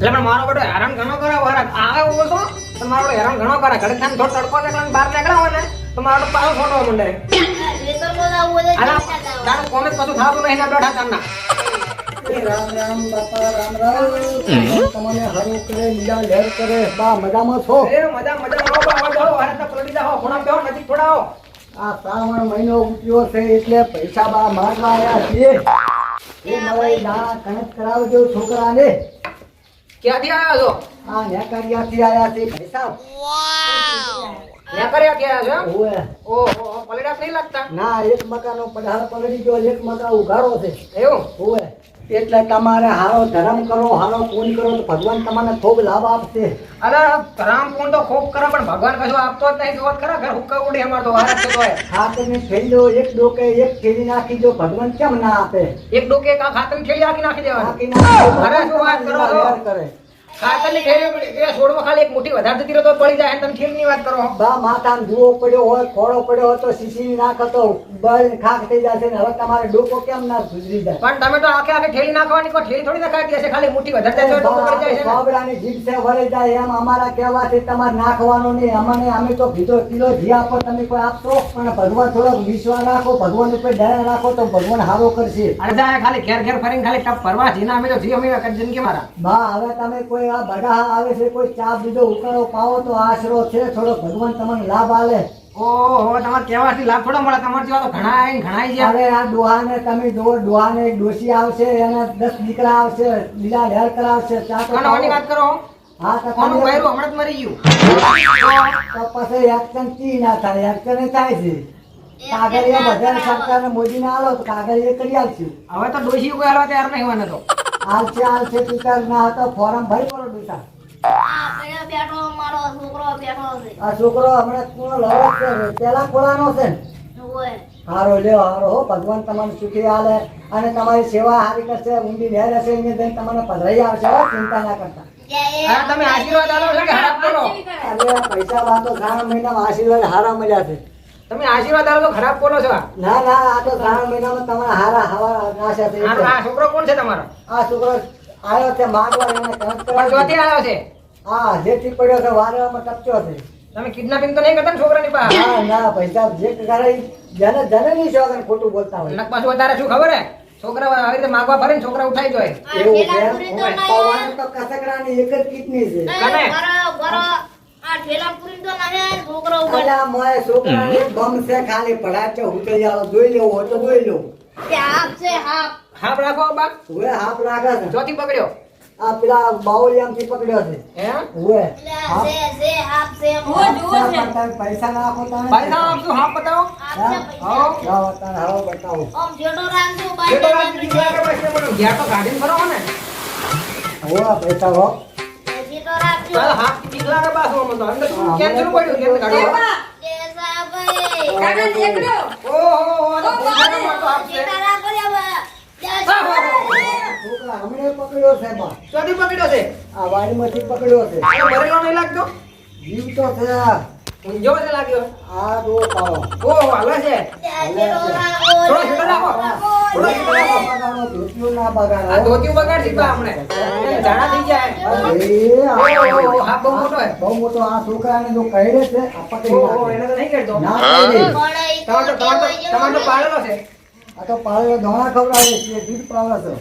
એટલે પણ મારો બેટો હેરાન ઘણો કરે વારા આવે બોલતો તો મારો હેરાન ઘણો કરે ઘડી ખાન થોડો તડકો નીકળે બહાર નીકળ્યા હોય ને તો મારો પાછો ફોટો મંડે તારું કોમે કશું થાતું નહીં ના બેઠા તારના રામ રામ બાપા રામ રામ તમને હરું કરે લીલા લહેર કરે બા મજામાં છો એ મજા આવો બા આવો જાઓ હારે તો પલટી જાઓ થોડા બેહો નજીક થોડા આવો આ શ્રાવણ મહિનો ઉઠ્યો છે એટલે પૈસા બા મારવા આવ્યા છીએ એ નવાઈ દાણા કણક કરાવજો છોકરાને ક્યાંથી આવ્યા છો આ નેકારિયાથી આવ્યા છે પૈસા ત્યાં કર્યા ક્યાં છો ઓએ ઓહો પલડા નહીં લાગતા ના એક મકાનો પધાર પલડી ગયો એક મકા ઉઘાડો છે એવું ઓએ એટલે તમારે હારો ધર્મ કરો હારો પૂન કરો તો ભગવાન તમને ખૂબ લાભ આપશે અરે રામ પૂન તો ખૂબ કરે પણ ભગવાન કશું આપતો જ નહીં જોત ખરા ઘર હુક્કા ઉડે અમાર તો વારસ છે તોય ખાતરની થેલીઓ એક ડોકે એક થેલી નાખી દો ભગવાન કેમ ના આપે એક ડોકે કા ખાતરની થેલી નાખી દેવાની નાખી અરે શું વાત કરો છો? કરે ખાતરની થેલી એ છોડમાં ખાલી એક મુઠ્ઠી વધારે જતી રહે તો પડી જાય અને તમે થેલીની વાત કરો બા માથામાં ધુઓ પડ્યો હોય ખોળો પડ્યો હોય તો શીશી નાખો તો બળ ખાક થઈ જશે ને હવે તમારે ડોકો કેમ ના ગુજરી જાય પણ તમે તો આખે આખે થેલી નાખવાની કોઈ થેલી થોડી નખાતી હશે ખાલી મુઠ્ઠી વધારે જાય તો ડોકો પડી જાય છે ને બાબરાની જીભ છે વળી જાય એમ અમારા કહેવાથી તમારે નાખવાનું નહીં અમને અમે તો કીધો કિલો ઘી આપો તમે કોઈ આપશો પણ ભગવાન થોડોક વિશ્વાસ રાખો ભગવાન ઉપર દયા રાખો તો ભગવાન હારો કરશે અરે જાય ખાલી ઘેર ઘેર ફરીને ખાલી ટપ ભરવા જીના અમે તો જી અમે જિંદગી મારા બા હવે તમે કોઈ આ બડા આવે છે કોઈ ચા બીજો ઉકાળો પાવો તો આશરો છે થોડો ભગવાન તમને લાભ આલે ઓહો તમારે કહેવાથી લાભ થોડો મળે તમારે જેવા તો ઘણા આવીને ઘણા આવી ગયા અરે આ ડોહાને તમે જો ડોહાને એક ડોશી આવશે એને 10 દીકરા આવશે લીલા લહેર કરાવશે ચા તો કોની વાત કરો હા તો કોનું તમે બૈરું હમણાં જ મરી ગયું તો પછી એક્શન કી ના થાય એક્શન થાય છે કાગળિયા બધા સરકારને મોદીને આલો તો કાગળિયા કરી આપશું હવે તો ડોશી કોઈ હાલવા તૈયાર નહીં હોવાને તો હાલશે ટીચર ના હતો ફોરમ ભરી પડો બેટા આ છોકરો હમણાં કોનો લડો છે પેલા કોલાનો છે ને? હારો લ્યો હારો હો ભગવાન તમને સુખી આલે અને તમારી સેવા હારી કરશે ઊંડી લહેર હશે એને દઈને તમને પધરાઈ આવશે હો ચિંતા ના કરતા હા તમે આશીર્વાદ આલો છો કે હરાપ કરો અરે પૈસા બાતો શ્રાવણ મહિનામાં આશીર્વાદ હારા મળ્યા છે તમે આશીર્વાદ આલો તો ખરાબ બોલો છો ના ના આ તો શ્રાવણ મહિનામાં તમારા હારા હવા નાશે છે એટલે. આ છોકરો કોણ છે તમારો આ છોકરો આવ્યો છે માગવા એને કણક પણ કરાવી ચોથી આવ્યો છે હા જેથી પડ્યો છે વારવામાં ટપચ્યો છે તમે કિડનેપિંગ તો નહીં કરતા ને છોકરાની પાસે ના ના પૈસા જે કરાય જને નહીં શોખ ખોટું બોલતા હોય નક પાછું વધારે શું ખબર હે છોકરા આવી રીતે માગવા ફરે ને છોકરા ઉઠાઈ જાય એવું છે પવાન તો કસકડાની એક જ કિડની છે કને અલા મોય છોકરાને ગમ છે ખાલી પડાચો ઉતરી આવો જોઈ લેવો હોય તો જોઈ લો હાપ રાખો બા હવે હાફ લાગે છે ચોથી પકડ્યો આ પેલા બાઉલિયામથી પકડ્યો છે હે હવે પૈસા ના આપો તાને પૈસા આપશું હાપ બતાવો જાઓ તાને હાવો બતાવો ઘેર તો ગાડીને ફરો ને હોવા પૈસા હો હાપ પીગલા ને બાસુ મતો અંદર કેન્સલ પડ્યું કેમ ગાડી ઓહો તો પૈસા મારતો આપશે છોકરા હમણે પકડ્યો છે બા ચોથી પકડ્યો છે આ વાડીમાંથી પકડ્યો છે આ મરેલો નહીં લાગતો જીવ તો છે ઊંઝો છે લાગ્યો આ દો પાવો ઓહો હાલે છે થોડો છૂટો રાખો થોડો છૂટો રાખો બગાડો ધોતિયું ના બગાડો આ ધોતી બગાડશી બા હમણે જાણા થઈ જાય ઓહો હાપ બહુ મોટો હે બહુ મોટો આ છોકરાને જો કહે છે આ પકડી ઓહો નાખે. એને તો નહીં કરતો ના પાડે. તમારો પાડેલો છે આ તો પાડે દોણા ખવડાવે છે દૂધ પાવે છે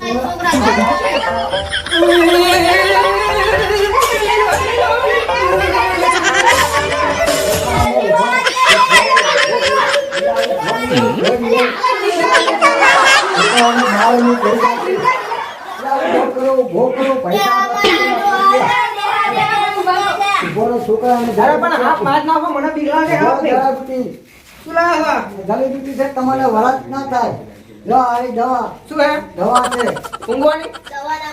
છોકરાને અરે પણ હાથ માર નાખો મને બીક લાગે હાથ નહીં શું લાગે જલેબી છે તમારે વરસ ના થાય જો આ દવા શું હે દવા છે ઊંઘવાની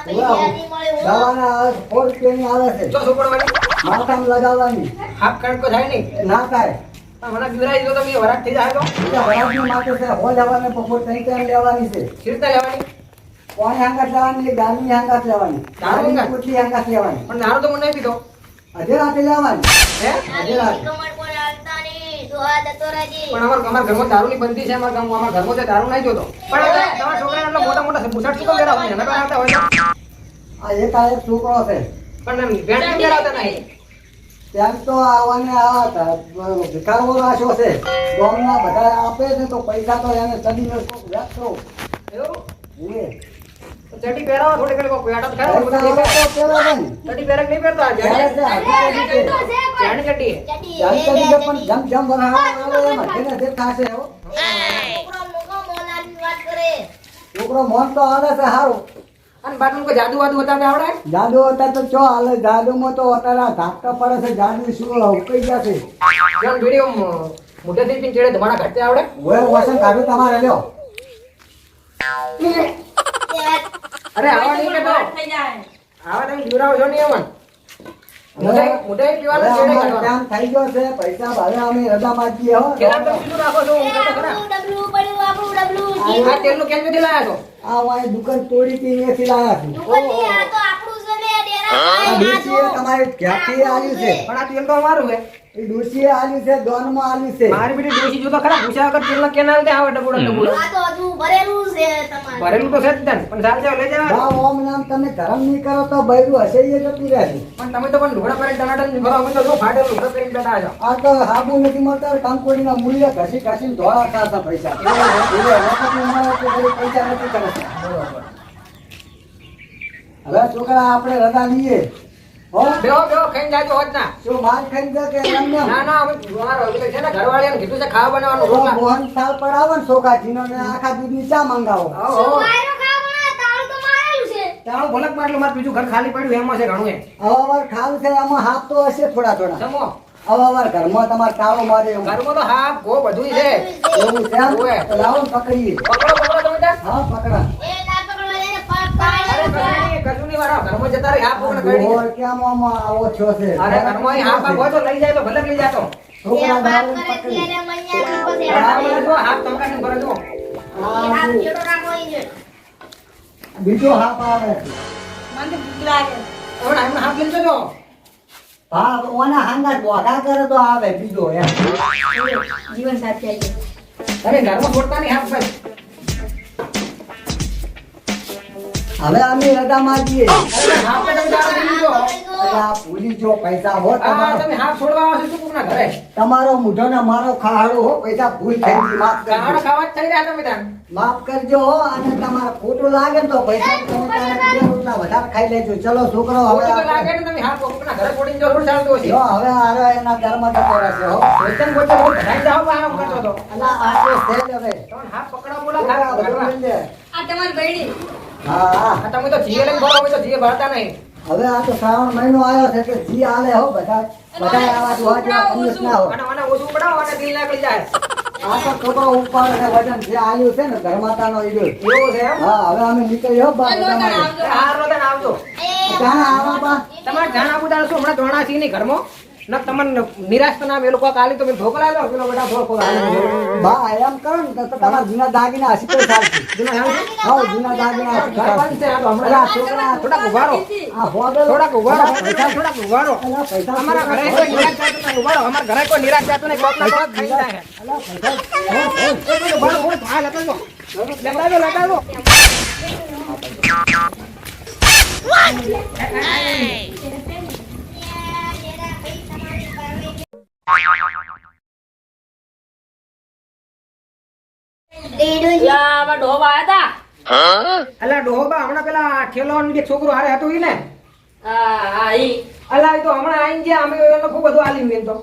દવાના 100 રૂપિયાની આવે છે જો સુપડવાની માથામાં લગાવવાની હાફ કણકો થાય નહીં ના થાય પણ મને બીવરાઈ દો તો મેં વરાટ થઈ જાય તો એટલે વરસની માટે છે હો જવાને બપોર 3 ટાઈમ લેવાની છે શીરતા લેવાની કોણી હાંગાત લેવાની ગામની હાંગાત લેવાની દારૂ હાંગાત? ગામની કુટલી હાંગાત લેવાની પણ દારૂ તો મને નહીં પીધો અધે રાતે લેવાની હે અધે રાતે પણ અમારા ઘરમાં દારૂની બંધી છે અમારા ઘરમાં છે દારૂ નહીં જોતો પણ તમારા છોકરાને એટલો મોટા મોટા બુસાટ શું કામ પહેરાવો? એના પહેલા આવતા હોય તો આ એકાએક છોકરો છે પણ એમ ભેટ કેમ કરાવતા નહીં? તેમ તો આવવાને આવા ભિખારવો રાખ્યો છે ગામના બધા આપે છે તો પૈસા તો એને ચડીને વ્યસ્ત રહો. એવું? એ તો ચડ્ડી પહેરાવો થોડી ઘણી કોઈ આટા તો ખરા પૈસા બધું આવે તો પેલા છે ને. ચડ્ડી પહેરે કે નહીં પહેરતા? ત્યારે છે, હજી તો છે. જાણી ચડ્ડી. જાણ કરી દે પણ જમ જમ વરસાદ આવે એમાં જેને જે થશે હો. છોકરો મોન તો હાલે છે સારું. અને બાટલું કોઈ જાદુ વાદુ બતાવે આવડે? જાદુ હતા તો ચો હાલે જાદુમાં તો અત્યારે ધાકટા પડે છે જાદુ શું ઉકઈ ગયા છે. જોન વિડિયો મોઢેથી પીને ચડે તમારા ઘટતે આવડે? ઓય વસન કાઢો તમારે લ્યો. અરે આવા નહીં કે તો આવા તમે જીવરાવો છો નહીં એમાં મોઢે પીવાનું હવે ચડે અમારે કાઢો. કામ થઈ ગયો છે પૈસા ભાવે અમે રજા માંગીએ હો. ખેલામ તમે શું રાખો છો? હું કહેતો ખરા. આ તેલનું કેમ નથી લાયા છો? આ વાય દુકાન તોડી હતી એથી લાયા છું. આ ડોશીએ તમારે ક્યાંથી આવ્યું છે? પણ આ તેલ તો અમારું છે. એ ડોશીએ આવ્યું છે દોનમાં આવ્યું છે. મારી બેટી ડોશી જો તો ખરા પૂછ્યા વગર તેલના કેનાલ દે આવે ડબુડા ડબુડા. ભરેલું તો છે જ તને. પણ ચાલશે લઈ જવા. બા ઓમ નામ તમે ધરમ નહીં કરો તો બૈરું હશે એ જતું રહેશે. પણ તમે તો પણ ઢોળા કરીને ટનાટન ભરો અમે તો જો ફાટેલું ઢોળા કરીને બેઠા છો. આ તો હાબુ નથી મળતા કંકોડીના મૂલ્ય ઘસી ઘસીને ધોળા ખાતા પૈસા એ વખતની ઉંમરે તો ઘડી પૈસા નથી કરે. હવે છોકરા આપણે રજા લઈએ હો. બેહો બેહો ખાઈને જાજો હોત ના. શું માર ખાઈ જાય કે એમ ને ના ના અમે અમારો એટલે છે ને ઘરવાળીને કીધું છે ખાવા બનાવવાનું એમ? રોટલા. મોહન થાળ પડાવો ને છોકરાજીનો ને આખા દૂધની ચા મંગાવો. આવો, આવો. ચાલો ભલક માં એટલું મારે બીજું ઘર ખાલી પડ્યું એમાં છે ઘણું એ. અવાવાર ખાવું છે એમાં હાફ તો હશે થોડા થોડા. જમો. અવાવાર ઘરમાં તમારે તાળો મારે એવું. ઘરમાં તો હાફ ગો બધું છે. એવું છે એમ? ઓવે. તો લાવો ને પકડીએ. પકડો પકડો તમે ત્યાં. હા પકડા. અરે કજુની વાળા ઘરમાં જતા રહી હાફ પકડો કરી. ઓર કેમ આમાં આવો છો છે? અરે ઘરમાં અહીં હાફ હોય તો લઈ જાય તો ભલે લઈ જાતો. છોકરા દારૂ પકડી. બરાબર જો હાફ તમકાને ભરે જો. આ શું? બીજો હાફ આવે છે. હવે એમને હાફ લઈ જજો. હા ઓના હાંગા બોધા કરે તો આવે બીજો એમ. અરે ઘરમાં છોડતા નહીં હાફ ભાઈ. હવે અમે રજા માંગીએ. અરે હાફ તો તમે જાતે લઈ જો. એટલે આ ભૂલી જો પૈસા હો આ તમારો. તમે હાફ છોડવા આવો છો શું કોકના ઘરે? તમારો મુઢો ને મારો ખાડો હો પૈસા ભૂલ થઈ ગઈ માફ ગાવાનો કરજો. ખાવા જ થઈ રહ્યા તમે ત્યાં. માફ કરજો હો અને તમારે ખોટું લાગે ને તો પૈસા તમે તારા બીજા રોટલા વધારે ખાઈ લેજો. ચલો છોકરો હવે ખોટું તો લાગે આપણે- ને તમે હાફ કોકના ઘરે છોડીને જો થોડું ચાલતું હશે. જો હવે આરે એના ઘરમાં જતો રહેશે હો. વચન બોચન બધું ભરાઈ જાઓ બા આમ કરતો તો. અલા આ તો છે જ હવે. તમને હાફ પકડા બોલા છોકરા ખાવા બધું ઘરમાં. લઈ લે. આ તમારી બૈડી હા હા આ તમે તો જીએ લઈને ભરો અમે તો જીએ ભરતા નહીં. હવે આ તો શ્રાવણ મહિનો આવ્યો છે એટલે જી હાલે હો બધા આવા જોવા જેવા ખુશ ના હો. અને મને ઓછું પડાવો અને દિલ નીકળી જાય. આ તો છોકરો ઉપાડે છે વજન જે આવ્યું છે ને ઘરમાતાનો ઈડો. એવું છે એમ? હા હવે અમે નીકળી હો બા ચાલો, તમારે. આવજો. હાર રોદન આવજો. જાણે આવા બા તમારે જાણા બુદાણ શું હમણાં ધોણા છે નહીં ઘરમાં? ન તમને નિરાશ તો ના એ લોકો કાલી તમે ઢોકળા લો પેલો બધા ઢોકો બા એમ કરો ને તો તમારા જૂના દાગીના હસી તો ચાલશે. હા જૂના દાગીના હસી તો ચાલશે. અલા, છોકરા થોડાક ઉભા રહો. આ હોદલો થોડાક ઉભા રહો. થોડાક ઉભા રહો. અલા, પૈસા અમારા ઘરે કોઈ નિરાશ જાતું નહીં. ઉભા રહો. અમારા ઘરે કોઈ નિરાશ જાતું નહીં. કોકના કોક ખાઈ જાય. અલા, પૈસા ઉભા રહો, ઉભા રહો. હા, લગાડો. લગાડો, લગાડો. આમાં ઢોબા હતા. અલા ડોહબા હમણાં પેલા ઠેલોન જે છોકરો હારે હતું ઈ ને હા ઈ અલા ઈ તો હમણાં આઈને ગયા અમે એનો ખૂબ બધું આલ્યું એમ તો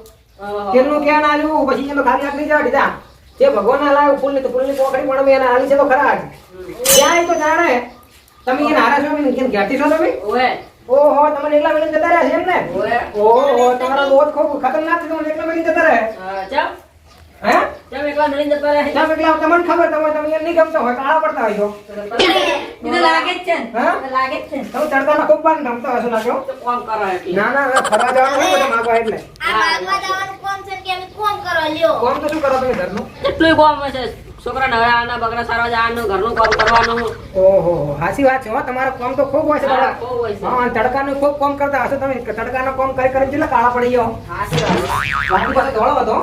તેલનું ક્યાં આલ્યું પછી એનો ખાલી હાથ નહીં જવા દીધા જે ભગવાન લાવ્યું ફૂલની તો ફૂલની પોકડી પણ અમે એને આલી છે તો ખરા જ ત્યાં ઈ તો જાણે તમે એને હારા છો એમ કેમ ઘેરથી છો તમે ઓએ ઓહો તમને એકલા મેળીને જતા રહ્યા છે એમ ને ઓએ ઓહો તમારો દોત ખૂબ ખતરનાક છે તમને એકલા મેળીને જતા રહે ચમ હે ચમ એકલા મળીને જતા રહે. તમે એકલા તમને ખબર તમે એને નહીં ગમતા હોય કાળા પડતા હોય છો ઈ તો લાગે જ છે ને. હા? ઈ તો લાગે જ છે ને. તમે ચડતાના ખૂબ બાર રમતા હશો લાગ્યો તો કોમ કરો એટલે. ના ના હવે ફરવા જવાનું હોય બધા માગવા એટલે કોમ તો શું કરો તમે ઘરનું કેટલું કોમ હશે છોકરાને હવે આના બગડા સારવા જવાનું ઘરનું કામ કરવાનું. ઓહો હાચી વાત છે હો તમારો કોમ તો ખૂબ હોય છે હા, દાદા. ખૂબ હોય છે. હા અને તડકાનું ખૂબ કોમ કરતા હશો તમે તડકાનો કોમ કરી કરીને કેટલા કાળા પડી ગયો હાચી વાત. બાકી પાસે ધોળો હતો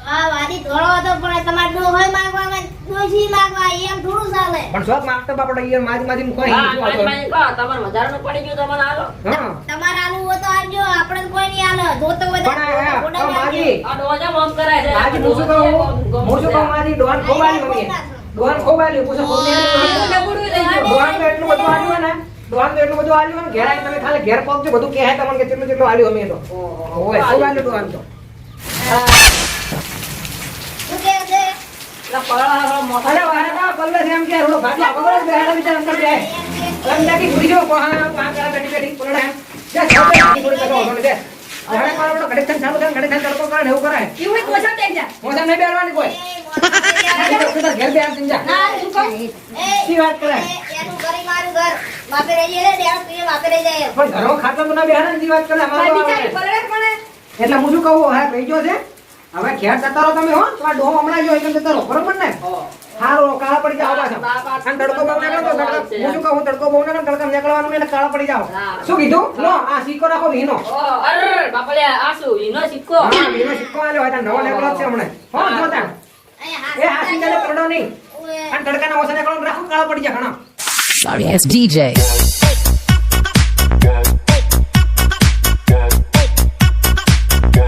આ વાદી થોડો હતો પણ તમારે ડો હોય માંગવા ડોશી માંગવા એમ થોડું ચાલે. પણ શોખ માંગતો બાપડો ઈ માજી કોઈ હા, શું વાંધો? મારી પાસે કહો, તમારે વધારાનું પડી ગયું તો મને આલો. હા તમારે આનું હોય તો આપજો, આપણે તો કોઈ નહીં આલે. જોતો હોય તો પણ આ ગોડાઉન માજી આ ડોહા મોમ કરાય છે. માજી હું શું કહું માજી ડોહાને ખોવાલ્યું અમે ડોહાને ખોવાલ્યું પૂછો ડોહાને તો એટલું બધું આલ્યું ને ડોહાને તો એટલું બધું આલ્યું ને ઘેર આવીને તમે ખાલી ઘેર પહોંચજો બધું કહે તમને કે કેટલું કેટલું આલ્યું અમે તો ઓય ખોવાલ્યું ડોહાને તો શું કહે છે? એટલે પળા મોટા અરે વારે કા પલ્લે છે એમ કે રોડો ભાગલો આગળ બેહાડા વિચાર અંદર બે અંદર કી ગુડી જો કોહા પા કરા બેટી બેટી પલડા જા છોટે થોડી કદો ઓને દે હવે મારો ઘડે ખાન ચાલુ કરે ઘડે ખાન તડકો કરે એવું કરાય કેવું કોસા ટેક જા. મોસમ નહીં બેરવાની કોઈ ઘેર બે આમ જા ના, શું કહું? સી વાત કરે એનું ઘર ઈ મારું ઘર. બાપે રહી જાય ને, ત્યાં સુધી બાપે રહી જાય. પણ ઘરો ખાટલો તો ના બેહાડા ની વાત કરે અમારો એટલે હું શું કહું હા કહી ગયો છે હવે ઘેર જતા રહો તમે હો તમારા ડોહો હમણાં જો એકદમ જતા રહો બરોબર ને હારો કાળા પડી જાવ પાછા અને તડકો બહુ નીકળો તો હું શું કહું તડકો બહુ નીકળો તડકા નીકળવાનું એટલે કાળા પડી જાવ શું કીધું લો આ સિક્કો રાખો વીનો અરે બાપલે આ શું ઈનો સિક્કો. હા વીનો સિક્કો આલ્યો હોય નવો નીકળો છે હમણાં હો જોતા અહીંયા એ હા સિક્કાને પડો નહીં ઓય. અને તડકાના ઓછા નીકળો રાખો કાળા પડી જાય ઘણા Sorry, it's DJ.